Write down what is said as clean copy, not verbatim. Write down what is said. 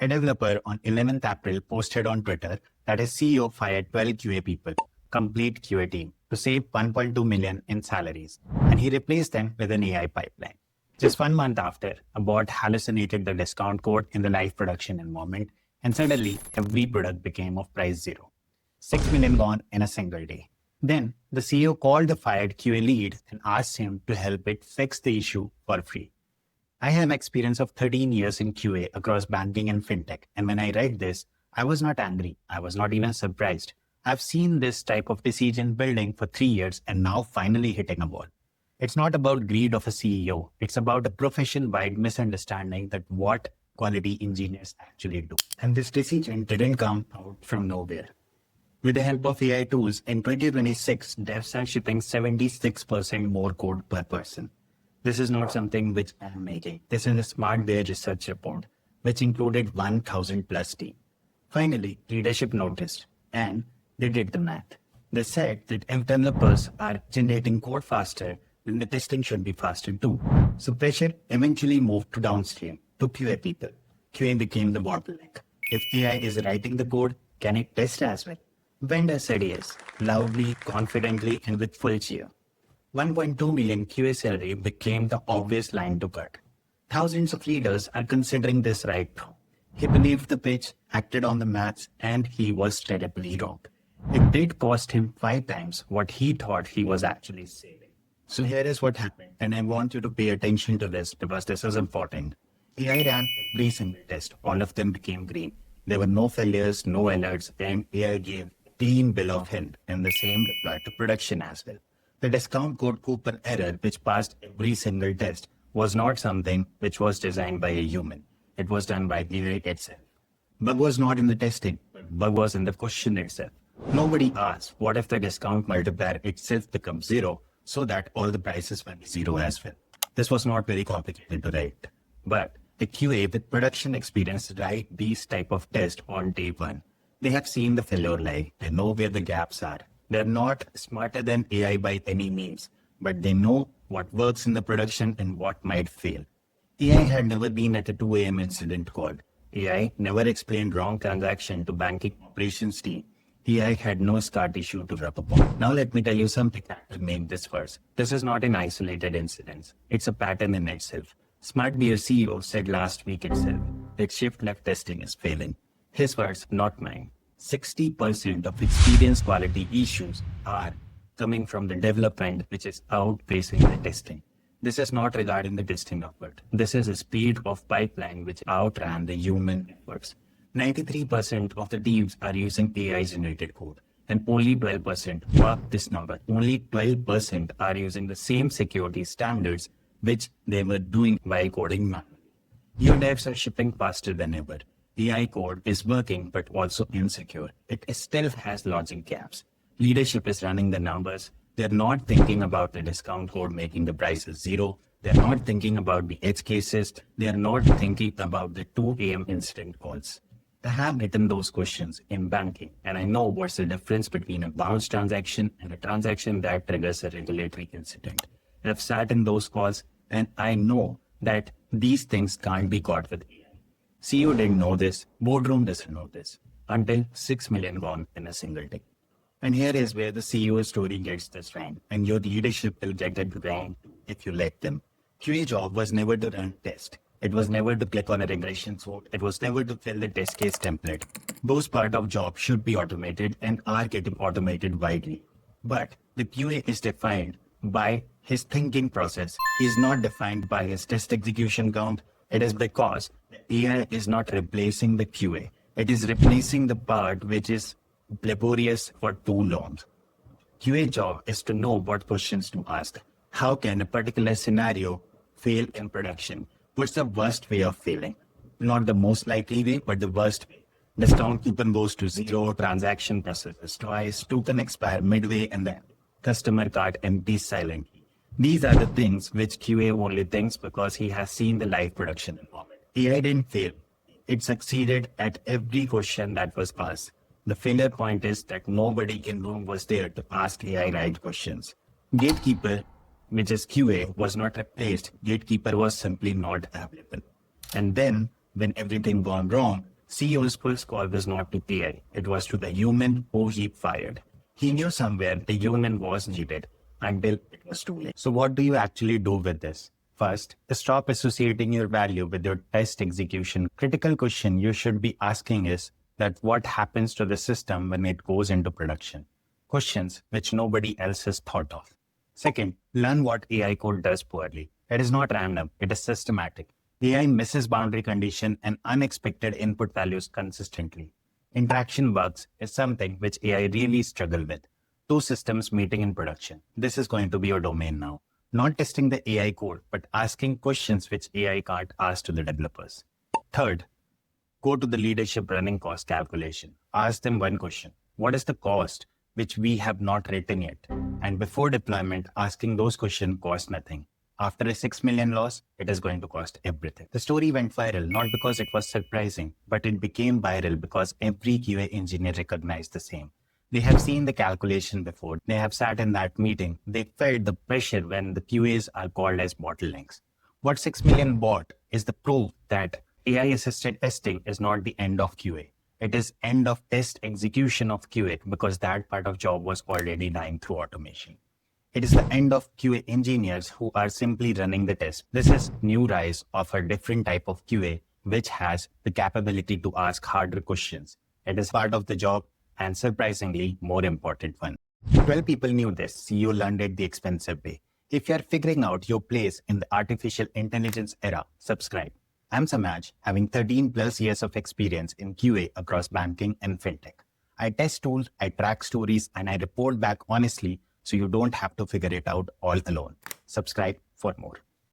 A developer on 11th April posted on Twitter that his CEO fired 12 QA people, complete QA team, to save 1.2 million in salaries, and he replaced them with an AI pipeline. Just 1 month after, a bot hallucinated the discount code in the live production environment, and suddenly every product became of price zero. 6 million gone in a single day. Then the CEO called the fired QA lead and asked him to help it fix the issue for free. I have experience of 13 years in QA across banking and fintech, and when I read this, I was not angry. I was not even surprised. I've seen this type of decision building for 3 years and now finally hitting a wall. It's not about greed of a CEO. It's about a profession-wide misunderstanding that what quality engineers actually do. And this decision didn't come out from nowhere. With the help of AI tools, in 2026, devs are shipping 76% more code per person. This is not something which I'm making. This is a Smart Bear research report, which included 1,000 plus team. Finally, leadership noticed, and they did the math. They said that if developers are generating code faster, then the testing should be faster too. So pressure eventually moved to downstream, to QA people. QA became the bottleneck. If AI is writing the code, can it test as well? Vendor said yes, loudly, confidently, and with full cheer. 1.2 million QA salary became the obvious line to cut. Thousands of leaders are considering this right now. He believed the pitch, acted on the maths, and he was terribly wrong. It did cost him 5 times what he thought he was actually saving. So here is what happened, and I want you to pay attention to this because this is important. AI ran every single test. All of them became green. There were no failures, no alerts, and AI gave clean bill of health, and the same applied to production as well. The discount code coupon error, which passed every single test, was not something which was designed by a human. It was done by the AI itself. Bug was not in the testing, but bug was in the question itself. Nobody asked, what if the discount multiplier itself becomes zero so that all the prices will be zero as well? This was not very complicated to write. But the QA with production experience write these type of tests on day one. They have seen the failure live. They know where the gaps are. They're not smarter than AI by any means, but they know what works in the production and what might fail. AI had never been at a 2 a.m. incident call. AI never explained wrong transaction to banking operations team. AI had no scar issue to rub upon. Now let me tell you something that will make this worse. This is not an isolated incident. It's a pattern in itself. Smart Beer CEO said last week itself that shift left testing is failing. His words, not mine. 60% of experience quality issues are coming from the development which is outpacing the testing. This is not regarding the testing effort. This is a speed of pipeline which outran the human efforts. 93% of the teams are using AI-generated code, and only 12%, mark this number, only 12% are using the same security standards which they were doing while coding manually. Your devs are shipping faster than ever. AI code is working, but also insecure. It still has logic gaps. Leadership is running the numbers. They're not thinking about the discount code making the prices zero. They're not thinking about the edge cases. They're not thinking about the 2 a.m. incident calls. I have written those questions in banking, and I know what's the difference between a bounce transaction and a transaction that triggers a regulatory incident. I've sat in those calls, and I know that these things can't be caught with AI. CEO didn't know this, boardroom doesn't know this, until 6 million gone in a single day. And here is where the CEO story gets this wrong, and your leadership will get it wrong if you let them. QA job was never to run test. It was never to click on a regression sort. It was never to fill the test case template. Those part of job should be automated and are getting automated widely. But the QA is defined by his thinking process. He is not defined by his test execution count. It is because the AI is not replacing the QA. It is replacing the part which is laborious for too long. QA job is to know what questions to ask. How can a particular scenario fail in production? What's the worst way of failing? Not the most likely way, but the worst way. Discount coupon goes to zero, transaction processes twice, token expire midway, and then customer card empties silently. These are the things which QA only thinks because he has seen the live production environment. AI didn't fail. It succeeded at every question that was asked. The failure point is that nobody in room was there to ask AI right questions. Gatekeeper, which is QA, was not replaced. Gatekeeper was simply not available. And then, when everything gone wrong, CEO's first call was not to AI, it was to the human who he fired. He knew somewhere the human was needed until it was too late. So what do you actually do with this? First, stop associating your value with your test execution. Critical question you should be asking is that what happens to the system when it goes into production? Questions which nobody else has thought of. Second, learn what AI code does poorly. It is not random, it is systematic. AI misses boundary condition and unexpected input values consistently. Interaction bugs is something which AI really struggle with. Two systems meeting in production. This is going to be your domain now. Not testing the AI code, but asking questions which AI can't ask to the developers. Third, go to the leadership running cost calculation. Ask them one question. What is the cost which we have not written yet? And before deployment, asking those questions costs nothing. After a 6 million loss, it is going to cost everything. The story went viral, not because it was surprising, but it became viral because every QA engineer recognized the same. They have seen the calculation before. They have sat in that meeting. They felt the pressure when the QAs are called as bottlenecks. What 6 million bought is the proof that AI-assisted testing is not the end of QA. It is end of test execution of QA because that part of job was already dying through automation. It is the end of QA engineers who are simply running the test. This is new rise of a different type of QA, which has the capability to ask harder questions. It is part of the job and surprisingly more important one. 12 people knew this. CEO learned it the expensive way. If you are figuring out your place in the artificial intelligence era, subscribe. I'm Samaj, having 13 plus years of experience in QA across banking and fintech. I test tools, I track stories, and I report back honestly so you don't have to figure it out all alone. Subscribe for more.